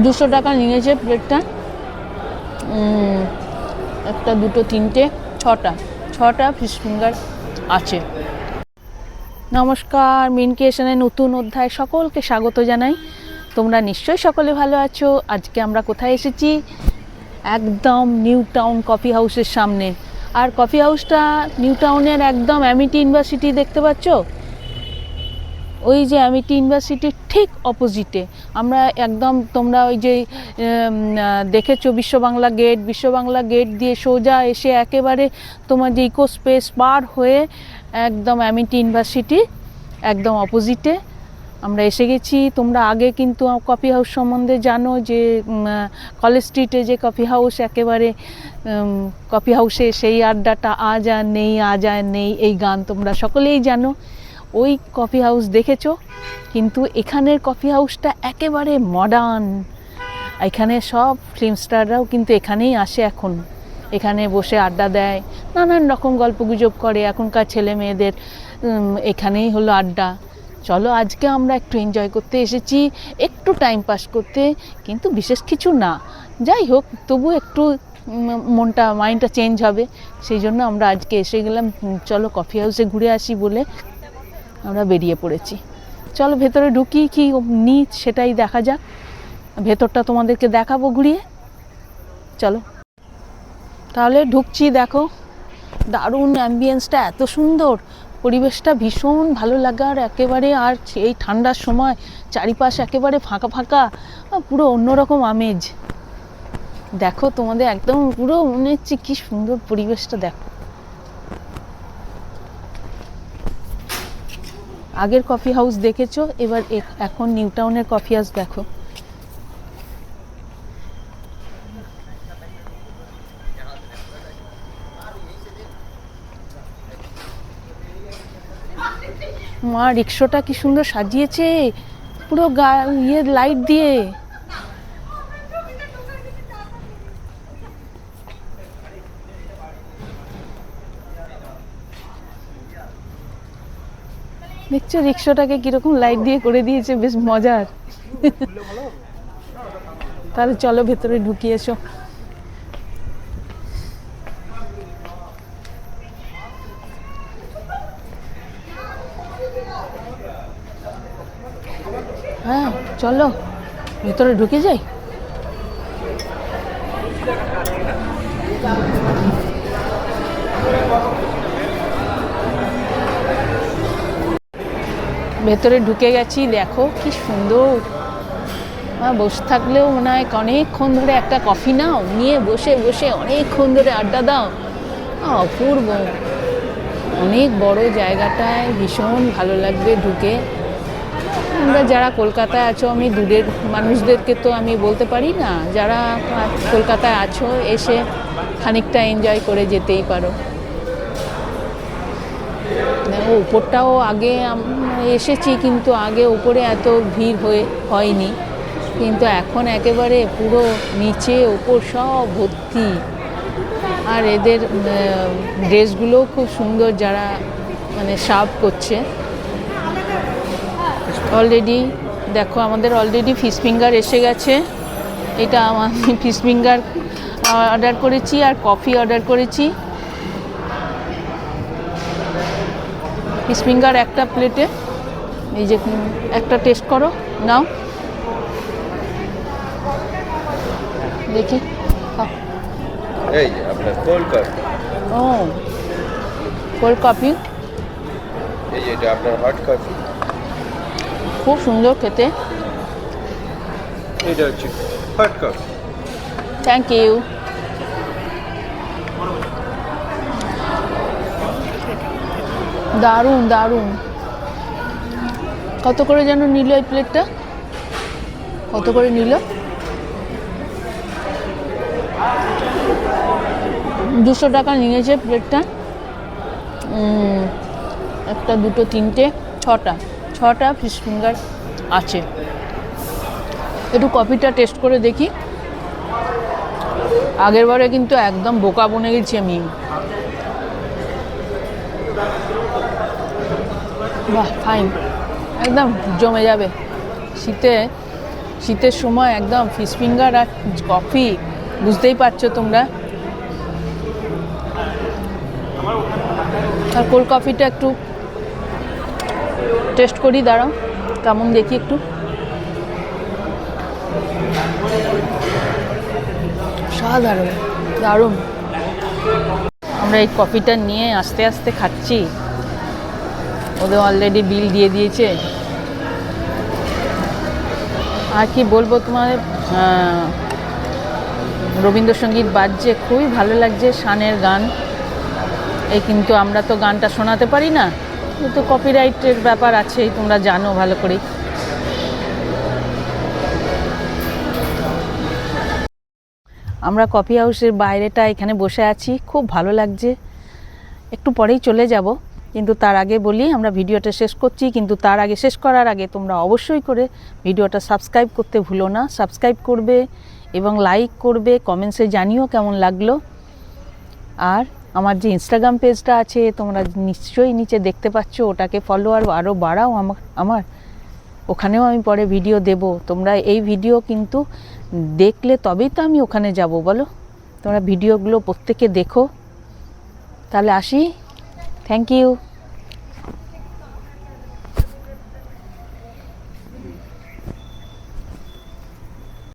200 টাকা নিয়েছে প্লেটটা। একটা, দুটো, তিনটে, ছটা ফিশ ফিঙ্গার আছে। নমস্কার, মিন ক্রিয়েশনের নতুন অধ্যায় সকলকে স্বাগত জানাই। তোমরা নিশ্চয়ই সকলে ভালো আছো। আজকে আমরা কোথায় এসেছি? একদম নিউ টাউন কফি হাউসের সামনে। আর কফি হাউসটা নিউ টাউনের একদম অ্যামিটি ইউনিভার্সিটি দেখতে পাচ্ছ? ওই যে অ্যামিটি ইউনিভার্সিটির ঠিক অপোজিটে আমরা একদম, তোমরা ওই যে দেখেছো বিশ্ব বাংলা গেট দিয়ে সোজা এসে একেবারে তোমার যে ইকো স্পেস পার হয়ে একদম অ্যামিটি ইউনিভার্সিটি একদম অপোজিটে আমরা এসে গেছি। তোমরা আগে কিন্তু কফি হাউস সম্বন্ধে জানো যে কলেজ স্ট্রিটে যে কফি হাউস, একেবারে কফি হাউসে সেই আড্ডাটা আজ আর নেই, এই গান তোমরা সকলেই জানো। ওই কফি হাউস দেখেছো, কিন্তু এখানের কফি হাউসটা একেবারে মডার্ন। এখানে সব ফিল্ম স্টাররাও কিন্তু এখানেই আসে এখন, এখানে বসে আড্ডা দেয়, নানান রকম গল্পগুজব করে। এখনকার ছেলে মেয়েদের এখানেই হলো আড্ডা। চলো আজকে আমরা একটু এনজয় করতে এসেছি, একটু টাইম পাস করতে, কিন্তু বিশেষ কিছু না। যাই হোক, তবু একটু মাইন্ডটা চেঞ্জ হবে, সেই জন্য আমরা আজকে এসে গেলাম। চলো কফি হাউসে ঘুরে আসি বলে আমরা বেরিয়ে পড়েছি। চলো ভেতরে ঢুকি, কি নিই সেটাই দেখা যাক। ভেতরটা তোমাদেরকে দেখাবো ঘুরিয়ে। চলো তাহলে ঢুকছি। দেখো দারুণ অ্যাম্বিয়েন্সটা, এত সুন্দর পরিবেশটা, ভীষণ ভালো লাগার একেবারে। আর এই ঠান্ডার সময় চারিপাশ একেবারে ফাঁকা ফাঁকা, পুরো অন্যরকম আমেজ। দেখো তোমাদের একদম পুরো মনে হচ্ছে কি সুন্দর পরিবেশটা। দেখো আগের কফি হাউস দেখেছো, এবার এখন নিউ টাউনের কফি হাউস দেখো। মা রিক্সাটা কি সুন্দর সাজিয়েছে, পুরো লাইট দিয়ে। দেখছো রিক্সাটাকে কিরকম লাইট দিয়ে করে দিয়েছে, বেশ মজার। তাহলে চলো ভেতরে ঢুকি, এসো। হ্যাঁ চলো ভেতরে ঢুকে যাই। ভেতরে ঢুকে গেছি, দেখো কি সুন্দর। বসে থাকলেও মনে হয় অনেকক্ষণ ধরে একটা কফি নাও, নিয়ে বসে বসে অনেকক্ষণ ধরে আড্ডা দাও। অপূর্ব, অনেক বড় জায়গাটায়, ভীষণ ভালো লাগবে ঢুকে। আমরা যারা কলকাতায় আছো, আমি দূরের মানুষদেরকে তো আমি বলতে পারি না, যারা কলকাতায় আছো এসে খানিকটা এনজয় করে যেতেই পারো। উপরটাও আগে এসেছি, কিন্তু আগে উপরে এত ভিড় হয়নি, কিন্তু এখন একেবারে পুরো নিচে ওপর সব ভর্তি। আর এদের ড্রেসগুলোও খুব সুন্দর, যারা মানে সার্ভ করছে। অলরেডি দেখো আমাদের অলরেডি ফিশ ফিঙ্গার এসে গেছে। এটা আমি ফিশ ফিঙ্গার অর্ডার করেছি আর কফি অর্ডার করেছি। ফিশ ফিঙ্গার একটা প্লেটে, এই যে একটা টেস্ট করো, নাও দেখি। এই আপনার কোল্ড কফি। ও কোল্ড কফি। এই যে এটা আপনার হট কফি। খুব সুন্দর খেতে। এটা হচ্ছে হট কফি। Thank you. দারুণ দারুণ। কত করে যেন নিল এই প্লেটটা? কত করে নিল? 200 টাকা নিয়েছে প্লেটটা। একটা, দুটো, তিনটে, ছটা ফিশ ফিঙ্গার আছে। একটু কফিটা টেস্ট করে দেখি। আগের বারে কিন্তু একদম বোকা বনে গেছি আমি। বাহ ফাইন, একদম জমে যাবে। শীতে শীতের সময় একদম ফিশ ফিঙ্গার আর কফি, বুঝতেই পারছো তোমরা। আর কোল্ড কফিটা একটু টেস্ট করি, দাঁড়াও কেমন দেখি একটু। সাধারণ দারুণ। আমরা এই কফিটা নিয়ে আস্তে আস্তে খাচ্ছি, ওদের অলরেডি বিল দিয়ে দিয়েছে। আর কি বলবো তোমার, রবীন্দ্রসঙ্গীত বাজছে, খুবই ভালো লাগছে, শানের গান। এই কিন্তু আমরা তো গানটা শোনাতে পারি না, কিন্তু কপিরাইটের ব্যাপার আছে, তোমরা জানো ভালো করে। আমরা কফি হাউসের বাইরেটা এখানে বসে আছি, খুব ভালো লাগছে। একটু পরেই চলে যাব, কিন্তু তার আগে বলি আমরা ভিডিওটা শেষ করছি, কিন্তু তার আগে শেষ করার আগে তোমরা অবশ্যই করে ভিডিওটা সাবস্ক্রাইব করতে ভুলো না। সাবস্ক্রাইব করবে এবং লাইক করবে, কমেন্টসে জানিও কেমন লাগলো। আর আমার যে ইনস্টাগ্রাম পেজটা আছে তোমরা নিশ্চয়ই নিচে দেখতে পাচ্ছ, ওটাকে ফলো আরও বাড়াও আমার ওখানেও আমি পরে ভিডিও দেব। তোমরা এই ভিডিও কিন্তু দেখলে তবেই তো আমি ওখানে যাব, বলো। তোমরা ভিডিওগুলো প্রত্যেকে দেখো। তাহলে আসি, থ্যাংক ইউ।